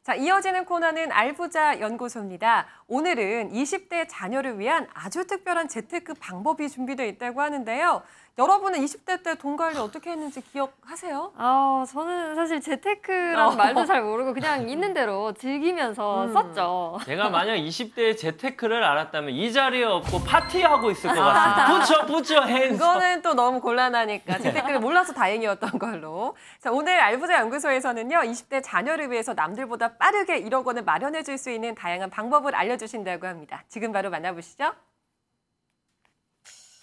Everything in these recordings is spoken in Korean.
자, 이어지는 코너는 알부자 연구소입니다. 오늘은 20대 자녀를 위한 아주 특별한 재테크 방법이 준비되어 있다고 하는데요. 여러분은 20대 때 돈 관리 어떻게 했는지 기억하세요? 저는 사실 재테크란 말도 잘 모르고 그냥 있는 대로 즐기면서 썼죠. 제가 만약 20대에 재테크를 알았다면 이 자리에 없고 파티하고 있을 것 같습니다. 부처 핸즈. 그거는 또 너무 곤란하니까 재테크를 몰라서 다행이었던 걸로. 자, 오늘 알부자 연구소에서는요. 20대 자녀를 위해서 남들보다 빠르게 1억 원을 마련해 줄 수 있는 다양한 방법을 알려주신다고 합니다. 지금 바로 만나보시죠.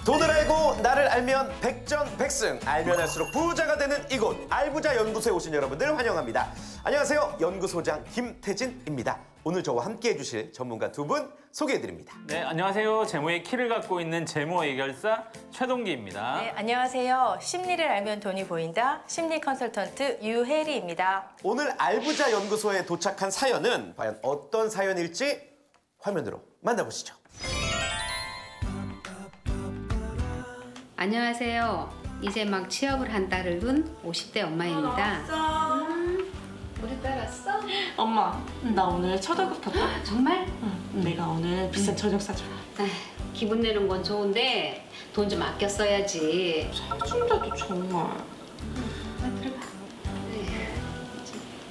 돈을 알고 나를 알면 백전백승, 알면 할수록 부자가 되는 이곳 알부자 연구소에 오신 여러분들 환영합니다. 안녕하세요. 연구소장 김태진입니다. 오늘 저와 함께 해주실 전문가 두 분 소개해드립니다. 네, 안녕하세요. 재무의 키를 갖고 있는 재무 해결사 최동기입니다. 네, 안녕하세요. 심리를 알면 돈이 보인다. 심리 컨설턴트 유혜리입니다. 오늘 알부자 연구소에 도착한 사연은 과연 어떤 사연일지 화면으로 만나보시죠. 안녕하세요. 이제 막 취업을 한 딸을 둔 50대 엄마입니다. 우리 딸 왔어? 엄마, 나 오늘 첫월급 탔다. 정말? 응. 내가 오늘 비싼 저녁 사줄게. 기분 내는 건 좋은데 돈 좀 아껴 써야지. 사준다도 정말. 들어가.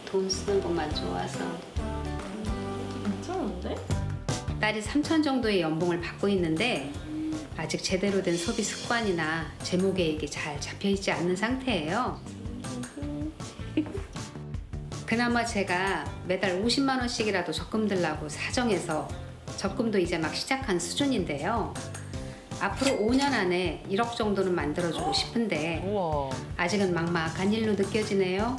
돈 쓰는 것만 좋아서. 괜찮은데? 딸이 3천 정도의 연봉을 받고 있는데 아직 제대로 된 소비 습관이나 재무 계획이 잘 잡혀있지 않는 상태예요. 그나마 제가 매달 50만 원씩이라도 적금 들라고 사정해서 적금도 이제 막 시작한 수준인데요. 앞으로 5년 안에 1억 정도는 만들어주고 싶은데 아직은 막막한 일로 느껴지네요.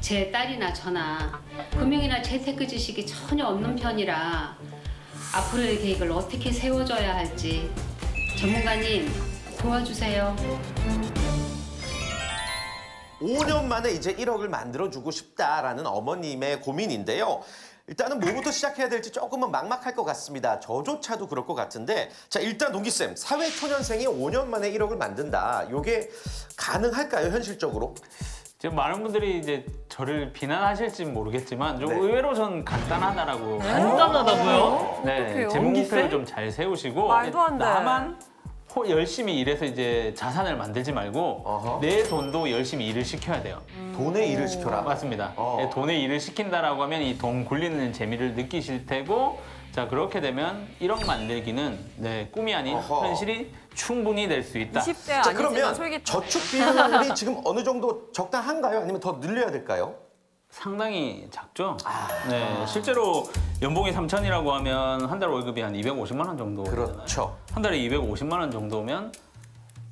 제 딸이나 저나 금융이나 재테크 지식이 전혀 없는 편이라 앞으로의 계획을 어떻게 세워줘야 할지 전문가님 도와주세요. 5년 만에 이제 1억을 만들어주고 싶다라는 어머님의 고민인데요. 일단은 뭐부터 시작해야 될지 조금은 막막할 것 같습니다. 저조차도 그럴 것 같은데, 자, 일단 동기쌤, 사회초년생이 5년 만에 1억을 만든다. 이게 가능할까요, 현실적으로? 지금 많은 분들이 이제 저를 비난하실지 모르겠지만 좀 의외로 전 간단하다라고. 간단하다고요? 네, 어떡해요? 재무 목표를 좀 잘 세우시고 말도 안 돼. 나만 열심히 일해서 이제 자산을 만들지 말고 내 돈도 열심히 일을 시켜야 돼요. 돈에 일을 시켜라. 맞습니다. 네, 돈에 일을 시킨다라고 하면 이 돈 굴리는 재미를 느끼실 테고, 자, 그렇게 되면 1억 만들기는 꿈이 아닌 현실이 충분히 될 수 있다. 20대 자, 아니지만 그러면 솔깃하네. 저축 비율이 지금 어느 정도 적당한가요? 아니면 더 늘려야 될까요? 상당히 작죠. 네, 실제로 연봉이 3천이라고 하면 한 달 월급이 한 250만 원 정도. 그렇죠. 한 달에 250만 원 정도면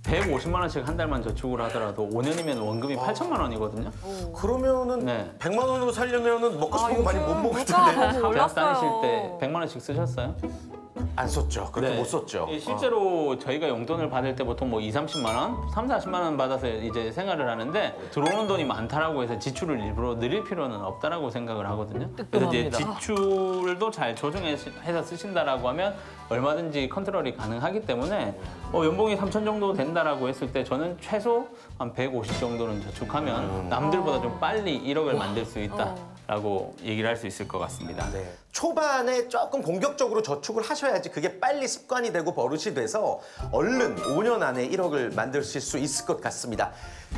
150만 원씩 한 달만 저축을 하더라도 5년이면 원금이 8천만 원이거든요. 그러면은 네. 100만 원으로 살려면은 먹고 싶은 거 많이 못 먹을 물가가 텐데. 너무 대학 다니실 올랐어요. 때 100만 원씩 쓰셨어요? 안 썼죠. 그렇게 네. 못 썼죠. 실제로 저희가 용돈을 받을 때 보통 뭐 2, 30만 원, 3, 40만 원 받아서 이제 생활을 하는데 들어오는 돈이 많다라고 해서 지출을 일부러 늘릴 필요는 없다라고 생각을 하거든요. 그래서 이제 지출도 잘 조정해서 쓰신다라고 하면 얼마든지 컨트롤이 가능하기 때문에 연봉이 3천 정도 된다라고 했을 때 저는 최소 한 150 정도는 저축하면 남들보다 좀 빨리 1억을 만들 수 있다라고 얘기를 할 수 있을 것 같습니다. 네. 초반에 조금 공격적으로 저축을 하셔야지 그게 빨리 습관이 되고 버릇이 돼서 얼른 5년 안에 1억을 만드실 수 있을 것 같습니다.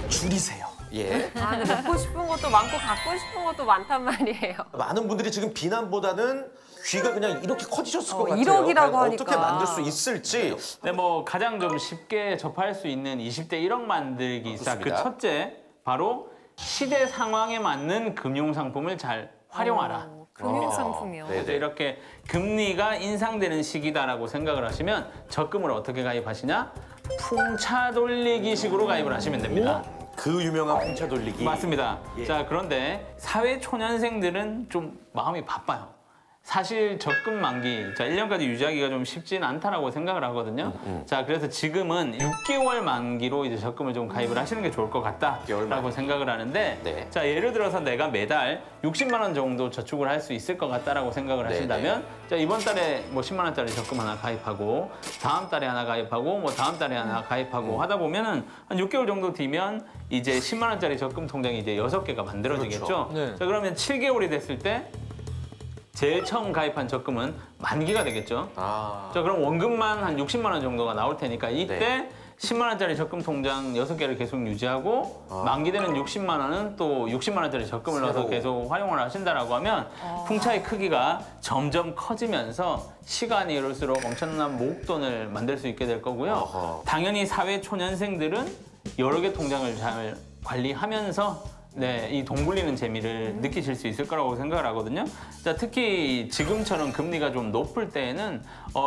줄이세요. 예. 근데 먹고 싶은 것도 많고 갖고 싶은 것도 많단 말이에요. 많은 분들이 지금 비난보다는 귀가 그냥 이렇게 커지셨을 것 같아요. 1억이라고 과연 하니까. 어떻게 만들 수 있을지. 근데 뭐 가장 좀 쉽게 접할 수 있는 20대 1억 만들기. 자, 그 좋습니다. 첫째, 바로 시대 상황에 맞는 금융 상품을 잘 활용하라. 금융상품이요. 그래서 이렇게 금리가 인상되는 시기다라고 생각을 하시면 적금을 어떻게 가입하시냐? 풍차 돌리기 식으로 가입을 하시면 됩니다. 그 유명한 풍차 돌리기. 맞습니다. 예. 자, 그런데 사회 초년생들은 좀 마음이 바빠요. 사실 적금 만기, 자 1년까지 유지하기가 좀 쉽지는 않다라고 생각을 하거든요. 자 그래서 지금은 6개월 만기로 이제 적금을 좀 가입을 하시는 게 좋을 것 같다라고 생각을 하는데, 네. 자 예를 들어서 내가 매달 60만 원 정도 저축을 할 수 있을 것 같다라고 생각을 하신다면, 자 이번 달에 뭐 10만 원짜리 적금 하나 가입하고, 다음 달에 하나 가입하고, 뭐 다음 달에 하나 가입하고 하다 보면은 한 6개월 정도 뒤면 이제 10만 원짜리 적금 통장이 이제 6개가 만들어지겠죠. 그렇죠. 네. 자 그러면 7개월이 됐을 때 제일 처음 가입한 적금은 만기가 되겠죠. 아. 자 그럼 원금만 한 60만 원 정도가 나올 테니까 이때 네. 10만 원짜리 적금 통장 6개를 계속 유지하고 만기되는 60만 원은 또 60만 원짜리 적금을 넣어서 계속 활용을 하신다라고 하면 풍차의 크기가 점점 커지면서 시간이 이럴수록 엄청난 목돈을 만들 수 있게 될 거고요. 어허. 당연히 사회 초년생들은 여러 개 통장을 잘 관리하면서 네, 이 돈 굴리는 재미를 느끼실 수 있을 거라고 생각을 하거든요. 자, 특히 지금처럼 금리가 좀 높을 때에는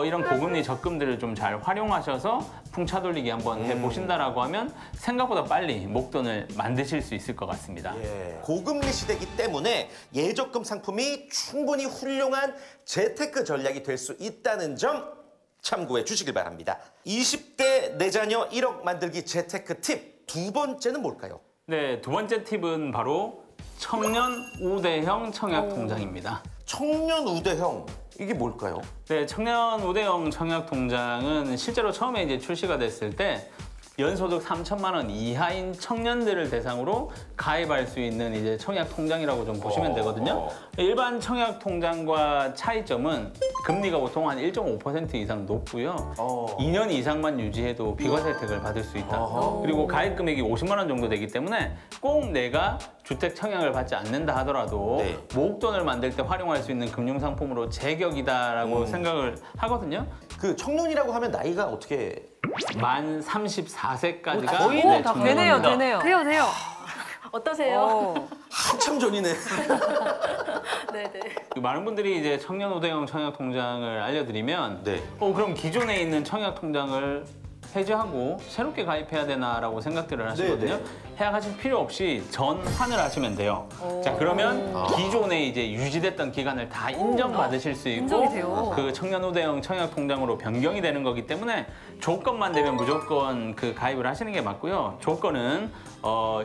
이런 고금리 적금들을 좀 잘 활용하셔서 풍차 돌리기 한번 해보신다라고 하면 생각보다 빨리 목돈을 만드실 수 있을 것 같습니다. 예. 고금리 시대이기 때문에 예적금 상품이 충분히 훌륭한 재테크 전략이 될 수 있다는 점 참고해 주시길 바랍니다. 20대 내 자녀 1억 만들기 재테크 팁 두 번째는 뭘까요? 네, 두 번째 팁은 바로 청년 우대형 청약 통장입니다. 청년 우대형 이게 뭘까요? 네, 청년 우대형 청약 통장은 실제로 처음에 이제 출시가 됐을 때 연소득 3천만 원 이하인 청년들을 대상으로 가입할 수 있는 이제 청약 통장이라고 좀 보시면 되거든요. 일반 청약 통장과 차이점은 금리가 보통 한 1.5% 이상 높고요. 2년 이상만 유지해도 비과세 혜택을 받을 수 있다. 그리고 가입 금액이 50만 원 정도 되기 때문에 꼭 내가 주택 청약을 받지 않는다 하더라도 네. 목돈을 만들 때 활용할 수 있는 금융상품으로 제격이다라고 생각을 하거든요. 그 청년이라고 하면 나이가 어떻게 만 34세까지가 거의 다 되네요, 되네요. 돼요. 어떠세요? 한참 전이네. 네네. 많은 분들이 이제 청년 우대형 청약 통장을 알려드리면 네. 그럼 기존에 있는 청약 통장을 해지하고 새롭게 가입해야 되나라고 생각들을 하시거든요. 네. 해약하실 필요 없이 전환을 하시면 돼요. 자 그러면 기존에 이제 유지됐던 기간을 다 인정받으실 수 있고 인정이 돼요. 그 청년 우대형 청약 통장으로 변경이 되는 거기 때문에 조건만 되면 무조건 그 가입을 하시는 게 맞고요. 조건은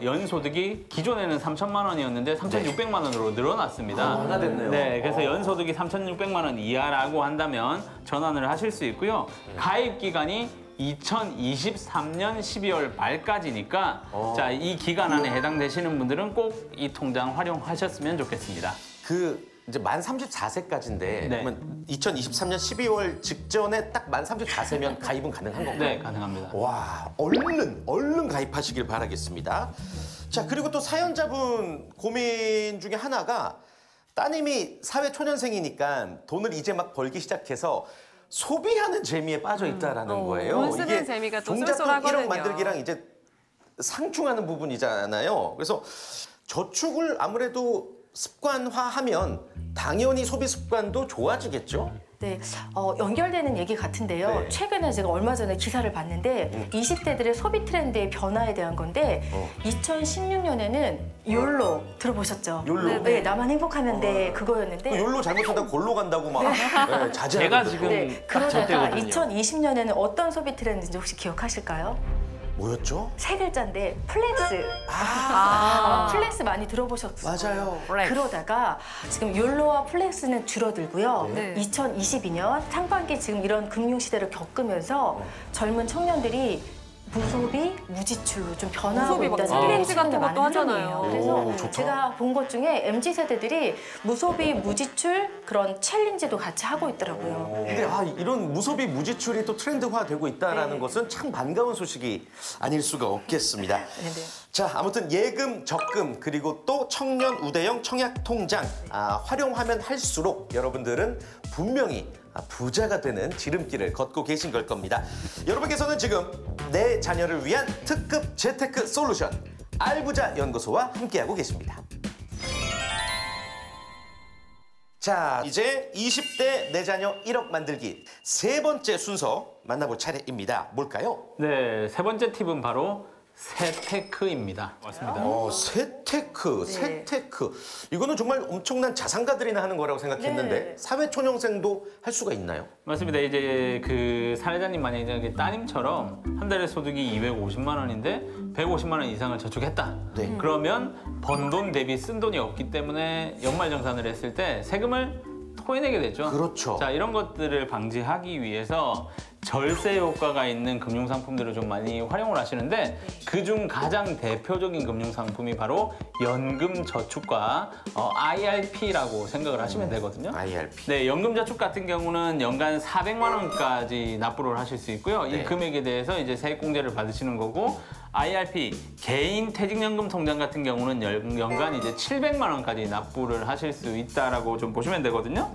연소득이 기존에는 3천만 원이었는데 3,600만 원으로 늘어났습니다. 완화됐네요. 네, 그래서 연소득이 3,600만 원 이하라고 한다면 전환을 하실 수 있고요. 가입 기간이 2023년 12월 말까지니까 자, 이 기간 안에 해당되시는 분들은 꼭 이 통장 활용하셨으면 좋겠습니다. 그 이제 만 34세까지인데 네. 그러면 2023년 12월 직전에 딱 만 34세면 가입은 가능한 건가요? 네, 가능합니다. 와, 얼른 가입하시길 바라겠습니다. 자, 그리고 또 사연자분 고민 중에 하나가 따님이 사회 초년생이니까 돈을 이제 막 벌기 시작해서 소비하는 재미에 빠져 있다라는 거예요. 돈 쓰는 재미가 또 종잣돈 쏠쏠하거든요. 1억 만들기랑 이제 상충하는 부분이잖아요. 그래서 저축을 아무래도 습관화하면 당연히 소비 습관도 좋아지겠죠? 네, 연결되는 얘기 같은데요. 네. 최근에 제가 얼마 전에 기사를 봤는데 20대들의 소비 트렌드의 변화에 대한 건데 2016년에는 욜로 들어보셨죠? 욜로? 네, 나만 행복하면 돼 그거였는데 그 욜로 잘못하다 골로 간다고 막 자제하거든요. 제가 지금 네, 딱 저 그러다가 때거든요. 2020년에는 어떤 소비 트렌드인지 혹시 기억하실까요? 뭐였죠? 세 글자인데 플렉스. 플렉스 많이 들어보셨어요? 맞아요. 그러다가 지금 욜로와 플렉스는 줄어들고요. 네. 2022년 상반기 지금 이런 금융 시대를 겪으면서 젊은 청년들이 무소비, 무지출로 좀 변화하고 무소비 막 있다는 챌린지 같은 최근에 것도 많은 하잖아요. 흐름이에요. 그래서 오, 좋다. 제가 본 것 중에 MZ 세대들이 무소비, 무지출 그런 챌린지도 같이 하고 있더라고요. 근데 이런 무소비 무지출이 또 트렌드화되고 있다는 네. 것은 참 반가운 소식이 아닐 수가 없겠습니다. 네네. 자, 아무튼 예금, 적금, 그리고 또 청년 우대형 청약 통장 활용하면 할수록 여러분들은 분명히 부자가 되는 지름길을 걷고 계신 걸 겁니다. 여러분께서는 지금 내 자녀를 위한 특급 재테크 솔루션 알부자 연구소와 함께하고 계십니다. 자, 이제 20대 내 자녀 1억 만들기 세 번째 순서 만나볼 차례입니다. 뭘까요? 네, 세 번째 팁은 바로 세테크입니다. 맞습니다. 세테크, 네. 세테크. 이거는 정말 엄청난 자산가들이나 하는 거라고 생각했는데 네. 사회초년생도 할 수가 있나요? 맞습니다. 이제 그 사례자님 만약에 따님처럼 한 달에 소득이 250만 원인데 150만 원 이상을 저축했다. 네. 그러면 번 돈 대비 쓴 돈이 없기 때문에 연말정산을 했을 때 세금을 토해내게 되죠. 그렇죠. 자, 이런 것들을 방지하기 위해서 절세 효과가 있는 금융상품들을 좀 많이 활용을 하시는데 그중 가장 대표적인 금융상품이 바로 연금저축과 IRP라고 생각을 하시면 되거든요. IRP. 네, 연금저축 같은 경우는 연간 400만 원까지 납부를 하실 수 있고요. 네. 이 금액에 대해서 이제 세액공제를 받으시는 거고 IRP, 개인 퇴직연금 통장 같은 경우는 연간 이제 700만 원까지 납부를 하실 수 있다라고 좀 보시면 되거든요.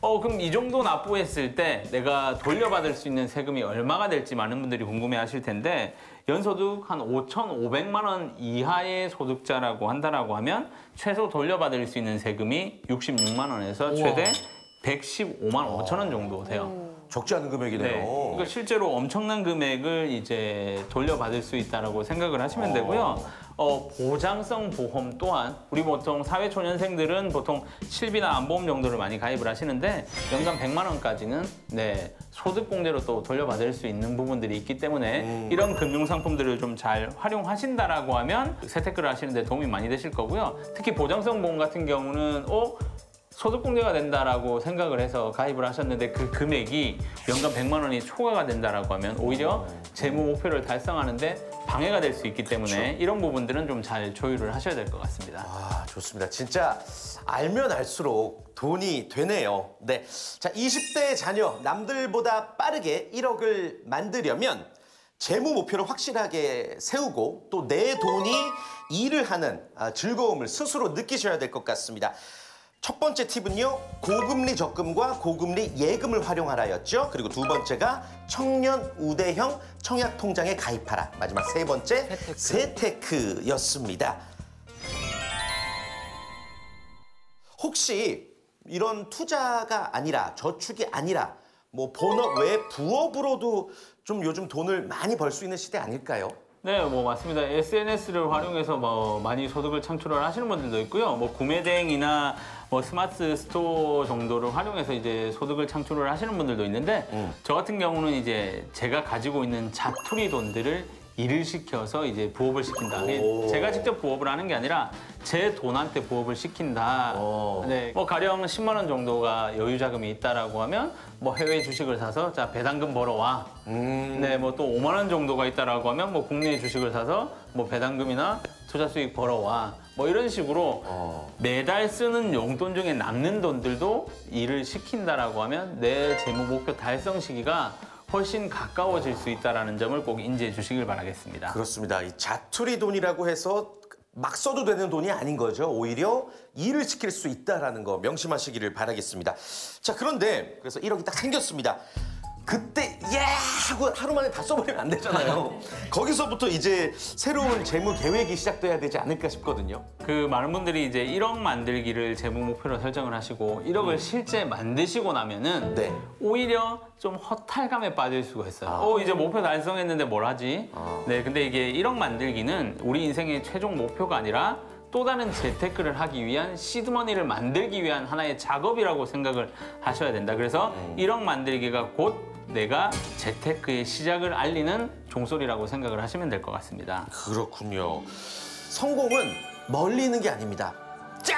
그럼 이 정도 납부했을 때 내가 돌려받을 수 있는 세금이 얼마가 될지 많은 분들이 궁금해하실 텐데 연소득 한 5,500만 원 이하의 소득자라고 한다라고 하면 최소 돌려받을 수 있는 세금이 66만 원에서 최대 115만 5천 원 정도 돼요. 적지 않은 금액이네요. 네. 그러니까 실제로 엄청난 금액을 이제 돌려받을 수 있다라고 생각을 하시면 되고요. 보장성 보험 또한 우리 보통 사회초년생들은 보통 실비나 안보험 정도를 많이 가입을 하시는데 연간 100만 원까지는 네, 소득공제로 또 돌려받을 수 있는 부분들이 있기 때문에 이런 금융상품들을 좀 잘 활용하신다라고 하면 세테크를 하시는 데 도움이 많이 되실 거고요. 특히 보장성 보험 같은 경우는 소득공제가 된다라고 생각을 해서 가입을 하셨는데 그 금액이 연간 100만 원이 초과가 된다라고 하면 오히려 재무 목표를 달성하는데 방해가 될 수 있기 때문에 그렇죠. 이런 부분들은 좀 잘 조율을 하셔야 될 것 같습니다. 아, 좋습니다. 진짜 알면 알수록 돈이 되네요. 네. 자, 20대 자녀 남들보다 빠르게 1억을 만들려면 재무 목표를 확실하게 세우고 또 내 돈이 일을 하는 즐거움을 스스로 느끼셔야 될 것 같습니다. 첫 번째 팁은요, 고금리 적금과 고금리 예금을 활용하라였죠. 그리고 두 번째가 청년 우대형 청약 통장에 가입하라. 마지막 세 번째 세테크였습니다. 혹시 이런 투자가 아니라 저축이 아니라 뭐 본업 외 부업으로도 좀 요즘 돈을 많이 벌 수 있는 시대 아닐까요? 네, 뭐 맞습니다. SNS를 활용해서 뭐 많이 소득을 창출을 하시는 분들도 있고요. 뭐 구매 대행이나 뭐 스마트 스토어 정도를 활용해서 이제 소득을 창출을 하시는 분들도 있는데 저 같은 경우는 이제 제가 가지고 있는 자투리 돈들을 일을 시켜서 이제 부업을 시킨다. 제가 직접 부업을 하는 게 아니라 제 돈한테 부업을 시킨다. 네, 뭐 가령 10만 원 정도가 여유 자금이 있다라고 하면 뭐 해외 주식을 사서 자 배당금 벌어와. 네, 뭐 또 5만 원 정도가 있다라고 하면 뭐 국내 주식을 사서 뭐 배당금이나 투자 수익 벌어와. 뭐 이런 식으로 매달 쓰는 용돈 중에 남는 돈들도 일을 시킨다라고 하면 내 재무 목표 달성 시기가 훨씬 가까워질 수 있다는 점을 꼭 인지해 주시길 바라겠습니다. 그렇습니다. 이 자투리 돈이라고 해서 막 써도 되는 돈이 아닌 거죠. 오히려 일을 시킬 수 있다는 거 명심하시기를 바라겠습니다. 자, 그런데 그래서 1억이 딱 생겼습니다. 그때 하고 하루 만에 다 써버리면 안 되잖아요. 거기서부터 이제 새로운 재무 계획이 시작돼야 되지 않을까 싶거든요. 그 많은 분들이 이제 1억 만들기를 재무 목표로 설정을 하시고 1억을 실제 만드시고 나면은 네. 오히려 좀 허탈감에 빠질 수가 있어요. 이제 목표 달성했는데 뭘 하지? 네, 근데 이게 1억 만들기는 우리 인생의 최종 목표가 아니라 또 다른 재테크를 하기 위한 시드머니를 만들기 위한 하나의 작업이라고 생각을 하셔야 된다. 그래서 1억 만들기가 곧 내가 재테크의 시작을 알리는 종소리라고 생각을 하시면 될 것 같습니다. 그렇군요. 성공은 멀리 있는 게 아닙니다. 저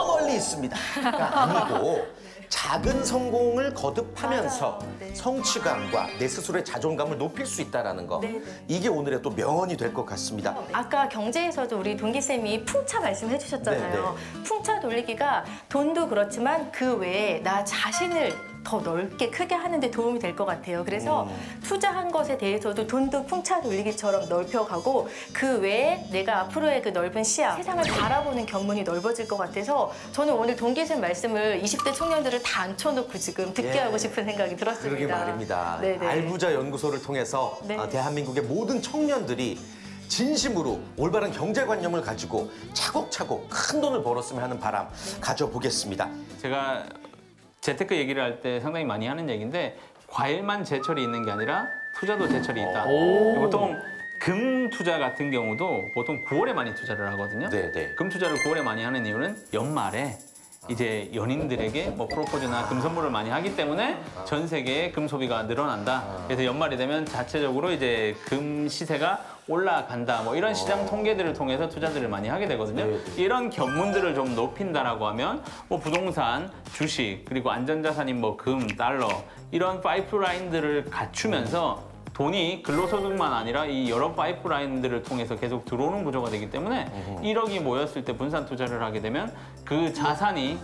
멀리 있습니다. 아니고 작은 성공을 거듭하면서 성취감과 내 스스로의 자존감을 높일 수 있다는 거. 이게 오늘의 또 명언이 될 것 같습니다. 아까 경제에서도 우리 동기쌤이 풍차 말씀해 주셨잖아요. 풍차 돌리기가 돈도 그렇지만 그 외에 나 자신을 더 넓게 크게 하는 데 도움이 될 것 같아요. 그래서 투자한 것에 대해서도 돈도 풍차 돌리기처럼 넓혀가고 그 외에 내가 앞으로의 그 넓은 시야, 세상을 바라보는 견문이 넓어질 것 같아서 저는 오늘 동기쌤 말씀을 20대 청년들을 다 앉혀놓고 지금 듣게 하고 싶은 생각이 들었습니다. 그러게 말입니다. 네네. 알부자 연구소를 통해서 네. 대한민국의 모든 청년들이 진심으로 올바른 경제관념을 가지고 차곡차곡 큰 돈을 벌었으면 하는 바람 가져보겠습니다. 제가 재테크 얘기를 할 때 상당히 많이 하는 얘기인데 과일만 제철이 있는 게 아니라 투자도 제철이 있다. 보통 금 투자 같은 경우도 보통 9월에 많이 투자를 하거든요. 네네. 금 투자를 9월에 많이 하는 이유는 연말에 이제 연인들에게 뭐 프로포즈나 금 선물을 많이 하기 때문에 전 세계에 금 소비가 늘어난다. 그래서 연말이 되면 자체적으로 이제 금 시세가 올라간다. 뭐 이런 시장 통계들을 통해서 투자들을 많이 하게 되거든요. 이런 견문들을 좀 높인다라고 하면 뭐 부동산, 주식, 그리고 안전자산인 뭐 금, 달러 이런 파이프라인들을 갖추면서 돈이 근로소득만 아니라 이 여러 파이프라인들을 통해서 계속 들어오는 구조가 되기 때문에 1억이 모였을 때 분산 투자를 하게 되면 그 자산이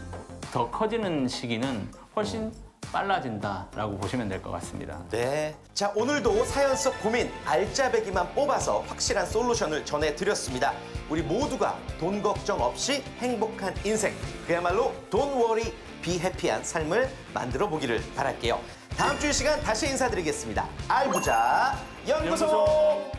더 커지는 시기는 훨씬 빨라진다라고 보시면 될 것 같습니다. 네. 자, 오늘도 사연 속 고민 알짜배기만 뽑아서 확실한 솔루션을 전해드렸습니다. 우리 모두가 돈 걱정 없이 행복한 인생, 그야말로 Don't worry, be happy한 삶을 만들어 보기를 바랄게요. 다음 주 이 시간 다시 인사드리겠습니다. 알부자 연구소.